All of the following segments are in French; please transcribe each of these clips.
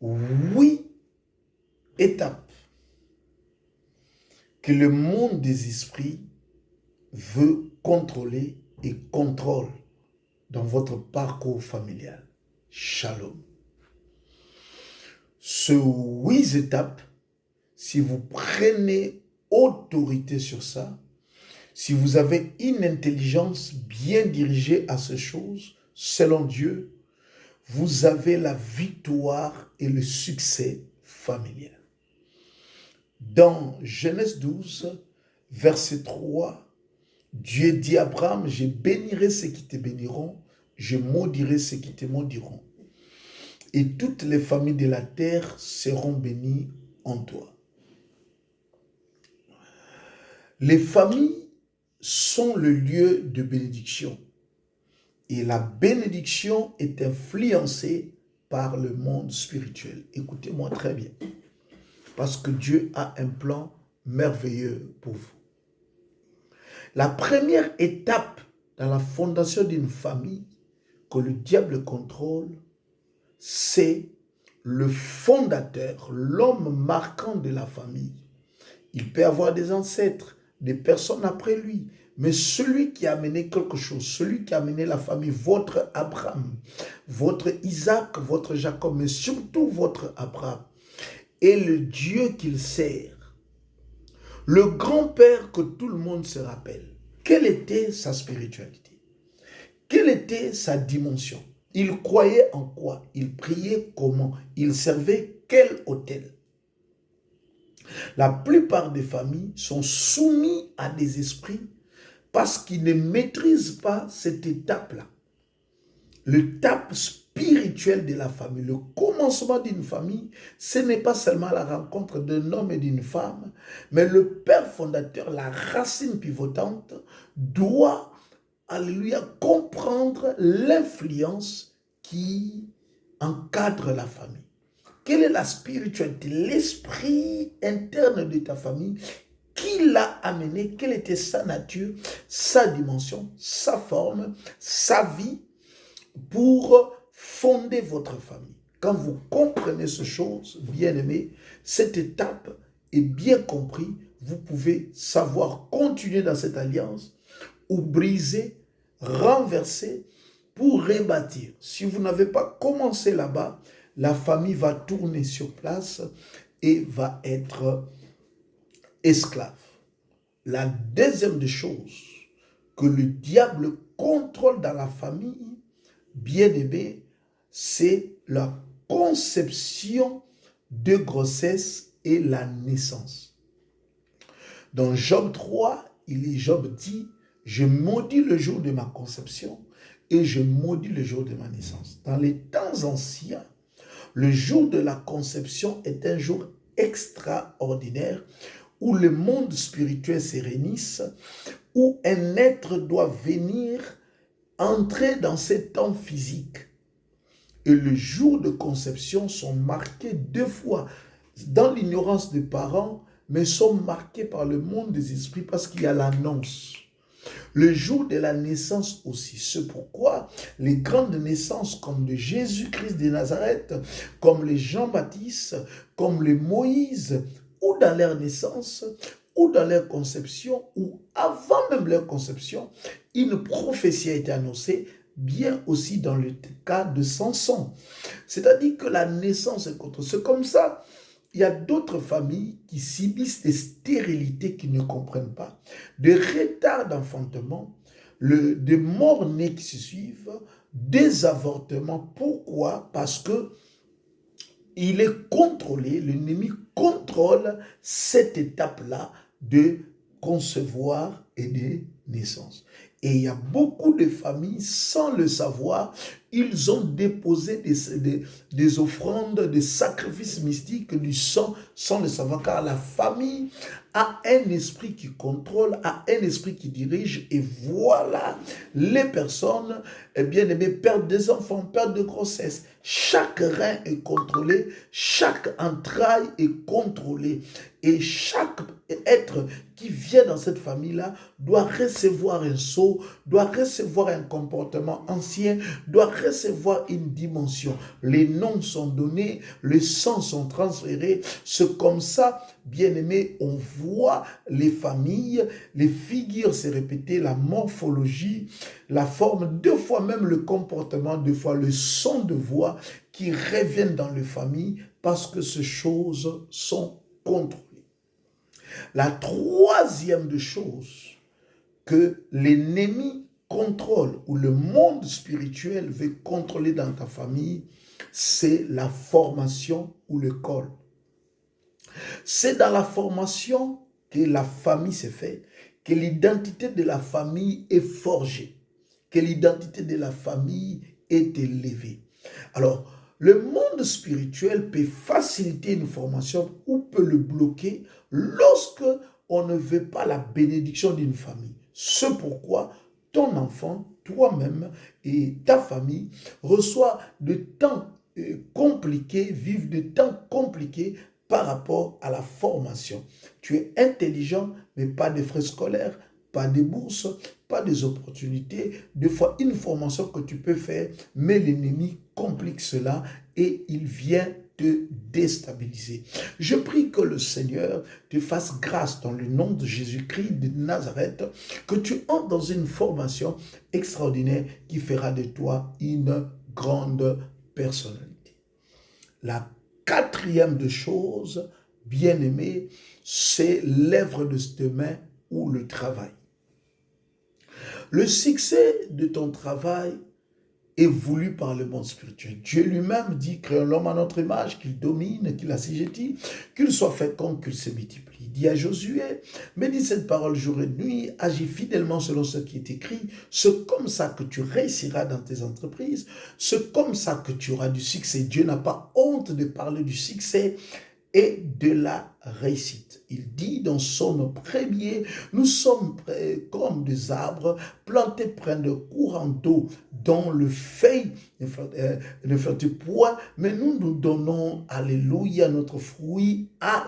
8 étapes que le monde des esprits veut contrôler et contrôle dans votre parcours familial. Shalom. Ces 8 étapes, si vous prenez autorité sur ça, si vous avez une intelligence bien dirigée à ces choses, selon Dieu, vous avez la victoire et le succès familial. Dans Genèse 12, verset 3, Dieu dit à Abraham, je bénirai ceux qui te béniront, je maudirai ceux qui te maudiront. Et toutes les familles de la terre seront bénies en toi. Les familles sont le lieu de bénédiction. Et la bénédiction est influencée par le monde spirituel. Écoutez-moi très bien. Parce que Dieu a un plan merveilleux pour vous. La première étape dans la fondation d'une famille que le diable contrôle, c'est le fondateur, l'homme marquant de la famille. Il peut avoir des ancêtres, des personnes après lui, mais celui qui a amené quelque chose, celui qui a amené la famille, votre Abraham, votre Isaac, votre Jacob, mais surtout votre Abraham, est le Dieu qu'il sert. Le grand-père que tout le monde se rappelle. Quelle était sa spiritualité? Quelle était sa dimension? Il croyait en quoi? Il priait comment? Il servait quel autel? La plupart des familles sont soumises à des esprits parce qu'ils ne maîtrisent pas cette étape-là. L'étape spirituelle de la famille, le commencement d'une famille, ce n'est pas seulement la rencontre d'un homme et d'une femme, mais le père fondateur, la racine pivotante, doit, alléluia, comprendre l'influence qui encadre la famille. Quelle est la spiritualité, l'esprit interne de ta famille? Qui l'a amené? Quelle était sa nature, sa dimension, sa forme, sa vie pour fonder votre famille? Quand vous comprenez ces choses, bien-aimés, cette étape est bien comprise, vous pouvez savoir continuer dans cette alliance ou briser, renverser pour rebâtir. Si vous n'avez pas commencé là-bas, la famille va tourner sur place et va être esclave. La deuxième des choses que le diable contrôle dans la famille, bien-aimé, c'est la conception de grossesse et la naissance. Dans Job 3, Job dit, je maudis le jour de ma conception et je maudis le jour de ma naissance. Dans les temps anciens, le jour de la conception est un jour extraordinaire où le monde spirituel se réunisse, où un être doit venir entrer dans cet temps physique. Et le jour de conception sont marqués 2 fois dans l'ignorance des parents, mais sont marqués par le monde des esprits parce qu'il y a l'annonce. Le jour de la naissance aussi. C'est pourquoi les grandes naissances comme de Jésus-Christ de Nazareth, comme les Jean-Baptiste, comme les Moïse, ou dans leur naissance, ou dans leur conception, ou avant même leur conception, une prophétie a été annoncée, bien aussi dans le cas de Samson. C'est-à-dire que la naissance est contre. C'est comme ça. Il y a d'autres familles qui subissent des stérilités qu'ils ne comprennent pas, des retards d'enfantement, des morts-nés qui se suivent, des avortements. Pourquoi? Parce que il est contrôlé, l'ennemi contrôle cette étape-là de concevoir et de naissance. Et il y a beaucoup de familles, sans le savoir, ils ont déposé des offrandes, des sacrifices mystiques, du sang, sans le savoir, car la famille a un esprit qui contrôle, a un esprit qui dirige, et voilà, les personnes, bien aimées, perdent des enfants, perdent de grossesse. Chaque rein est contrôlé, chaque entraille est contrôlée, et chaque être qui vient dans cette famille-là doit recevoir un sceau, doit recevoir un comportement ancien, doit recevoir une dimension. Les noms sont donnés, les sens sont transférés. C'est comme ça, bien-aimé, on voit les familles, les figures se répéter, la morphologie, la forme, deux fois même le comportement, deux fois le son de voix qui reviennent dans les familles parce que ces choses sont contrôlées. La troisième des choses que l'ennemi contrôle ou le monde spirituel veut contrôler dans ta famille, c'est la formation ou l'école. C'est dans la formation que la famille se fait, que l'identité de la famille est forgée, que l'identité de la famille est élevée. Alors, le monde spirituel peut faciliter une formation ou peut le bloquer lorsque on ne veut pas la bénédiction d'une famille. C'est pourquoi ton enfant, toi-même et ta famille reçoivent de temps compliqués, vivent de temps compliqués par rapport à la formation. Tu es intelligent, mais pas de frais scolaires, pas de bourses, pas des opportunités. Des fois, une formation que tu peux faire, mais l'ennemi complique cela et il vient te déstabiliser. Je prie que le Seigneur te fasse grâce dans le nom de Jésus-Christ de Nazareth, que tu entres dans une formation extraordinaire qui fera de toi une grande personnalité. La quatrième des choses, bien-aimé, c'est l'œuvre de tes mains ou le travail. Le succès de ton travail est voulu par le monde spirituel. Dieu lui-même dit, créons l'homme à notre image, qu'il domine, qu'il assujettit, qu'il soit fécond, qu'il se multiplie. Il dit à Josué, médite cette parole jour et nuit, agis fidèlement selon ce qui est écrit, c'est comme ça que tu réussiras dans tes entreprises, c'est comme ça que tu auras du succès. Dieu n'a pas honte de parler du succès et de la réussite. Il dit dans Psaume 1er, nous sommes comme des arbres plantés près de courants d'eau dont le feuille ne fait point, mais nous donnons, alléluia, notre fruit à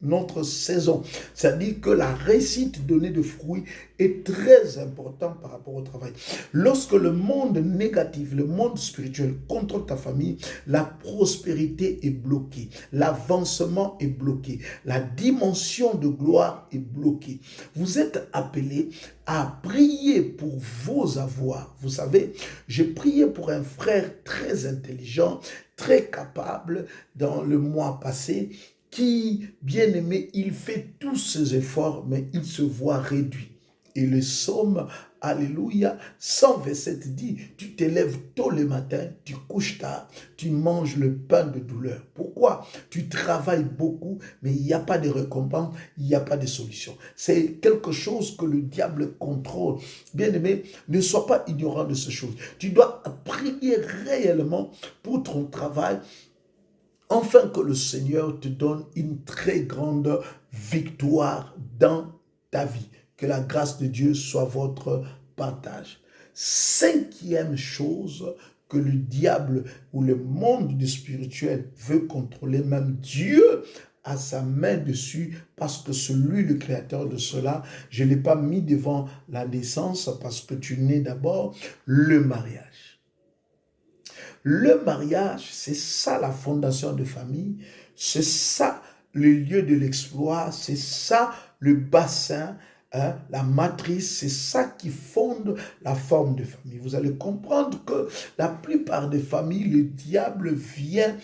notre saison. C'est-à-dire que la réussite donnée de fruits est très importante par rapport au travail. Lorsque le monde négatif, le monde spirituel contrôle ta famille, la prospérité est bloquée, l'avancement est bloqué, la dimension de gloire est bloquée. Vous êtes appelés à prier pour vos avoirs. Vous savez, j'ai prié pour un frère très intelligent, très capable dans le mois passé, qui, bien aimé, il fait tous ses efforts, mais il se voit réduit. Et le psaume, alléluia, 127 dit, tu te lèves tôt le matin, tu couches tard, tu manges le pain de douleur. Pourquoi? Tu travailles beaucoup, mais il n'y a pas de récompense, il n'y a pas de solution. C'est quelque chose que le diable contrôle. Bien aimé, ne sois pas ignorant de ces choses. Tu dois prier réellement pour ton travail, afin que le Seigneur te donne une très grande victoire dans ta vie. Que la grâce de Dieu soit votre partage. Cinquième chose que le diable ou le monde du spirituel veut contrôler, même Dieu a sa main dessus parce que c'est lui le créateur de cela. Je ne l'ai pas mis devant la naissance parce que tu nais d'abord, le mariage. Le mariage, c'est ça la fondation de famille, c'est ça le lieu de l'exploit, c'est ça le bassin, hein, la matrice, c'est ça qui fonde la forme de famille. Vous allez comprendre que la plupart des familles, le diable vient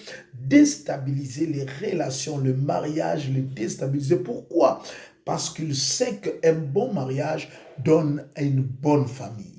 déstabiliser les relations, le mariage, le déstabiliser. Pourquoi? Parce qu'il sait qu'un bon mariage donne à une bonne famille.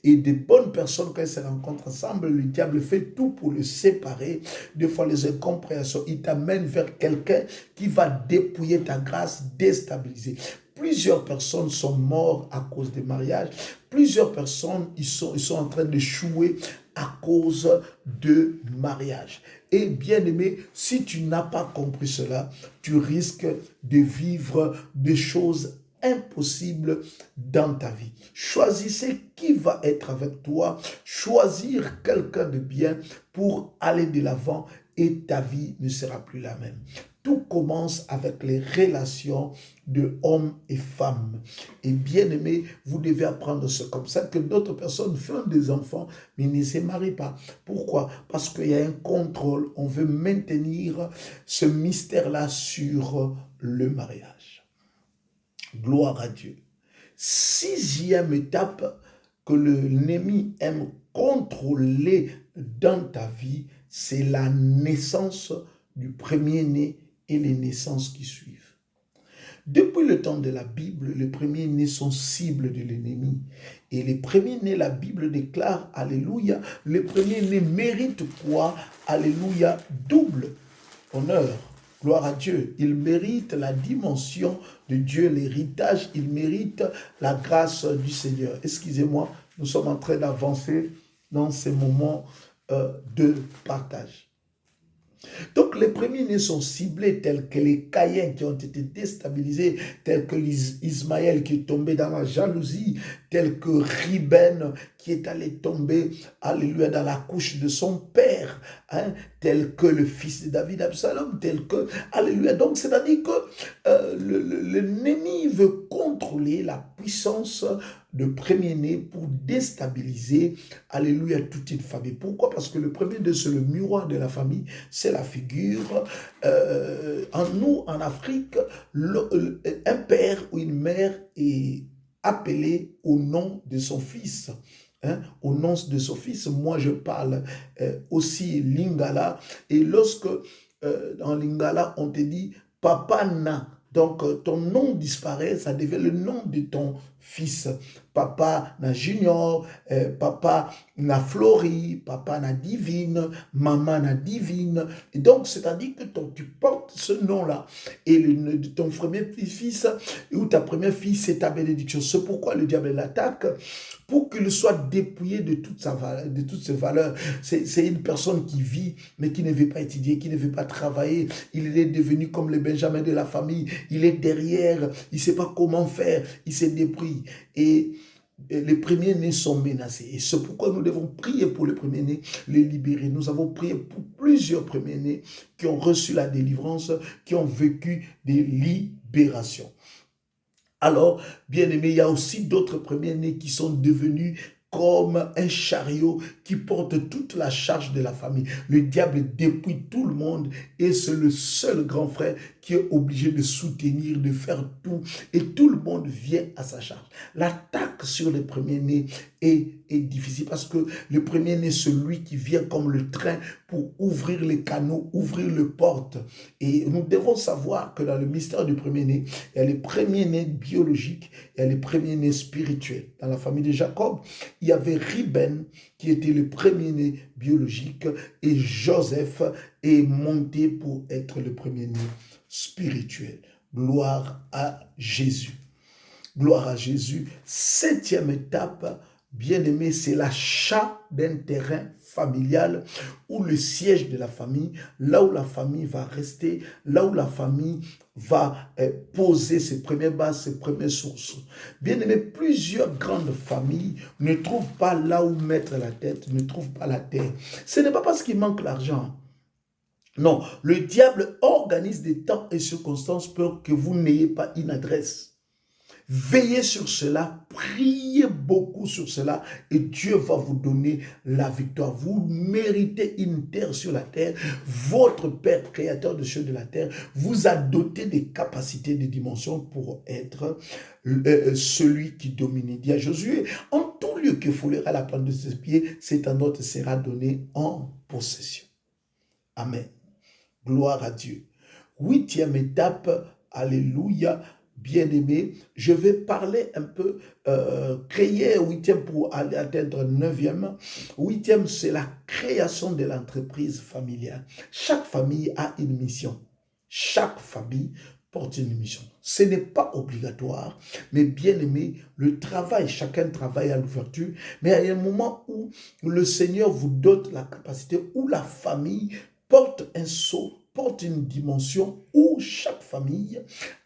Et des bonnes personnes, quand elles se rencontrent ensemble, le diable fait tout pour les séparer. Des fois, les incompréhensions, il t'amène vers quelqu'un qui va dépouiller ta grâce, déstabiliser. Plusieurs personnes sont mortes à cause des mariages. Plusieurs personnes, ils sont en train d'échouer à cause de mariage. Et bien aimé, si tu n'as pas compris cela, tu risques de vivre des choses impossible dans ta vie. Choisissez qui va être avec toi, choisir quelqu'un de bien pour aller de l'avant et ta vie ne sera plus la même. Tout commence avec les relations de hommes et femmes. Et bien aimé, vous devez apprendre ce comme ça, que d'autres personnes font des enfants, mais ne se marient pas. Pourquoi? Parce qu'il y a un contrôle. On veut maintenir ce mystère-là sur le mariage. Gloire à Dieu. 6e étape que l'ennemi aime contrôler dans ta vie, c'est la naissance du premier-né et les naissances qui suivent. Depuis le temps de la Bible, les premiers-nés sont cibles de l'ennemi. Et les premiers-nés, la Bible déclare, alléluia, les premiers-nés méritent quoi? Alléluia, double honneur. Gloire à Dieu. Ils méritent la dimension de Dieu, l'héritage. Ils méritent la grâce du Seigneur. Excusez-moi, nous sommes en train d'avancer dans ces moments de partage. Donc les premiers-nés sont ciblés tels que les Caïens qui ont été déstabilisés, tels que Ismaël qui est tombé dans la jalousie, tels que Riben qui est allé tomber, alléluia, dans la couche de son père, hein, tel que le fils de David, Absalom, tel que, alléluia. Donc c'est-à-dire que l'ennemi veut contrôler la puissance de premier-né pour déstabiliser, alléluia, toute une famille. Pourquoi? Parce que le premier-né, c'est le miroir de la famille, c'est la figure. En nous, en Afrique, un père ou une mère est appelé au nom de son fils. Hein, au nom de son fils. Moi, je parle aussi lingala. Et lorsque en lingala, on te dit « papa na », donc ton nom disparaît, ça devient le nom de ton fils. Papa na Junior, papa na Flori, papa na Divine, maman na Divine. Et donc, c'est-à-dire que tu portes ce nom-là. Et ton premier fils ou ta première fille, c'est ta bénédiction. C'est pourquoi le diable l'attaque, pour qu'il soit dépouillé de toutes ses valeurs. C'est une personne qui vit, mais qui ne veut pas étudier, qui ne veut pas travailler. Il est devenu comme le Benjamin de la famille. Il est derrière, il ne sait pas comment faire, il s'est dépouillé. Et les premiers-nés sont menacés. Et c'est pourquoi nous devons prier pour les premiers-nés, les libérer. Nous avons prié pour plusieurs premiers-nés qui ont reçu la délivrance, qui ont vécu des libérations. Alors, bien aimé, il y a aussi d'autres premiers-nés qui sont devenus comme un chariot qui porte toute la charge de la famille. Le diable dépouille tout le monde et c'est le seul grand frère qui est obligé de soutenir, de faire tout et tout le monde vient à sa charge. L'attaque sur les premiers-nés est difficile parce que le premier-né, c'est celui qui vient comme le train pour ouvrir les canaux, ouvrir les portes. Et nous devons savoir que dans le mystère du premier-né, il y a les premiers-nés biologiques, il y a les premiers-nés spirituels. Dans la famille de Jacob, il y avait Riben qui était le premier-né biologique et Joseph est monté pour être le premier-né spirituel. Gloire à Jésus. Gloire à Jésus. 7e étape, bien-aimé, c'est l'achat d'un terrain familial ou le siège de la famille, là où la famille va rester, là où la famille va poser ses premières bases, ses premières sources. Bien-aimé, plusieurs grandes familles ne trouvent pas là où mettre la tête, ne trouvent pas la terre. Ce n'est pas parce qu'il manque l'argent. Non, le diable organise des temps et circonstances pour que vous n'ayez pas une adresse. Veillez sur cela, priez beaucoup sur cela et Dieu va vous donner la victoire. Vous méritez une terre sur la terre. Votre Père, créateur de cieux de la terre, vous a doté des capacités, des dimensions pour être celui qui domine. Il dit à Josué, en tout lieu que foulera la plante de ses pieds, cet endroit te sera donné en possession. Amen. Gloire à Dieu. 8e étape, alléluia. Bien-aimé, je vais parler un peu, créer 8e pour aller atteindre 9e. 8e, c'est la création de l'entreprise familiale. Chaque famille a une mission. Chaque famille porte une mission. Ce n'est pas obligatoire, mais bien-aimé, le travail, chacun travaille à l'ouverture, mais il y a un moment où le Seigneur vous donne la capacité, où la famille porte un sceau, porte une dimension où chaque famille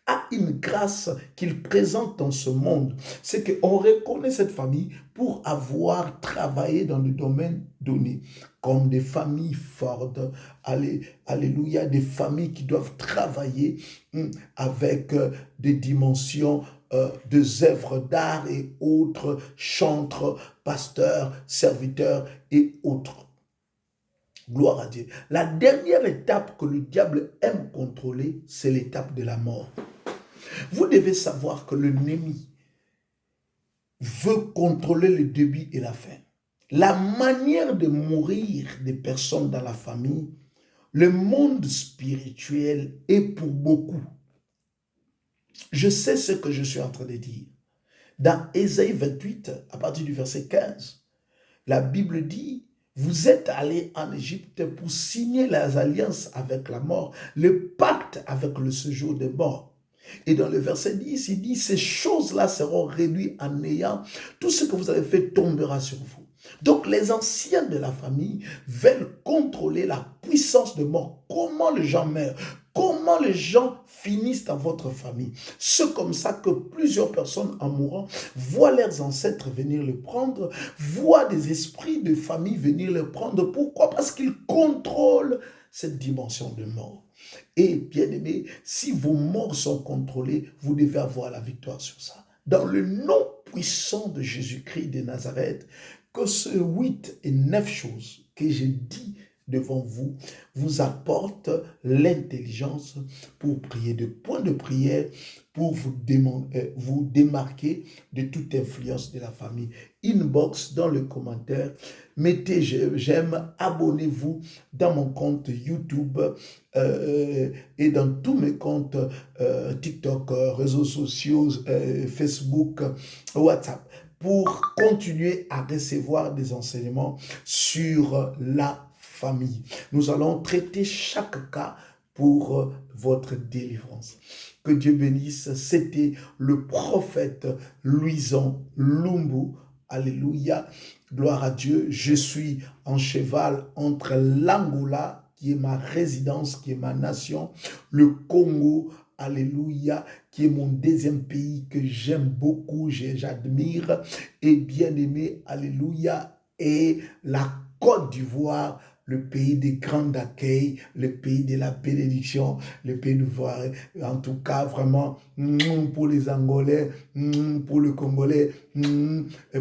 a une grâce qu'il présente dans ce monde. C'est qu'on reconnaît cette famille pour avoir travaillé dans le domaine donné, comme des familles fortes, alléluia, des familles qui doivent travailler avec des dimensions des œuvres d'art et autres, chantres, pasteurs, serviteurs et autres. Gloire à Dieu. La dernière étape que le diable aime contrôler, c'est l'étape de la mort. Vous devez savoir que l'ennemi veut contrôler le début et la fin. La manière de mourir des personnes dans la famille, le monde spirituel est pour beaucoup. Je sais ce que je suis en train de dire. Dans Ésaïe 28, à partir du verset 15, la Bible dit: vous êtes allés en Égypte pour signer les alliances avec la mort, le pacte avec le séjour des morts. Et dans le verset 10, il dit: ces choses-là seront réduites en néant, tout ce que vous avez fait tombera sur vous. Donc les anciens de la famille veulent contrôler la puissance de mort. Comment les gens meurent, comment les gens finissent dans votre famille. C'est comme ça que plusieurs personnes en mourant voient leurs ancêtres venir le prendre, voient des esprits de famille venir le prendre. Pourquoi? Parce qu'ils contrôlent cette dimension de mort. Et bien aimé, si vos morts sont contrôlées, vous devez avoir la victoire sur ça. Dans le nom puissant de Jésus-Christ de Nazareth, que ce 8 et 9 choses que j'ai dit devant vous, vous apporte l'intelligence pour prier, de points de prière pour vous démarquer de toute influence de la famille. Inbox dans le commentaire, mettez j'aime, abonnez-vous dans mon compte YouTube et dans tous mes comptes TikTok, réseaux sociaux, Facebook, WhatsApp, pour continuer à recevoir des enseignements sur la famille. Nous allons traiter chaque cas pour votre délivrance. Que Dieu bénisse. C'était le prophète Louison Lumbu. Alléluia. Gloire à Dieu. Je suis en cheval entre l'Angola, qui est ma résidence, qui est ma nation, le Congo, alléluia, qui est mon deuxième pays que j'aime beaucoup, j'admire, et bien aimé, alléluia, et la Côte d'Ivoire, le pays des grands accueils, le pays de la bénédiction, le pays d'Ivoire, en tout cas vraiment pour les Angolais, pour le Congolais,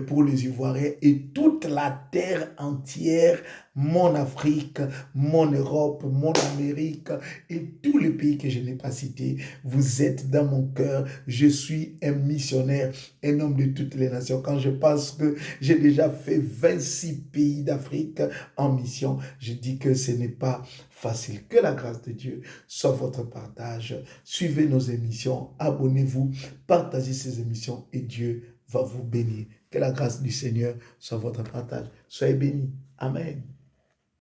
pour les Ivoiriens et toute la terre entière, mon Afrique, mon Europe, mon Amérique et tous les pays que je n'ai pas cités, vous êtes dans mon cœur. Je suis un missionnaire, un homme de toutes les nations. Quand je pense que j'ai déjà fait 26 pays d'Afrique en mission, je dis que ce n'est pas facile. Que la grâce de Dieu soit votre partage. Suivez nos émissions, abonnez-vous, partagez ces émissions et Dieu va vous bénir. Que la grâce du Seigneur soit votre partage. Soyez bénis. Amen.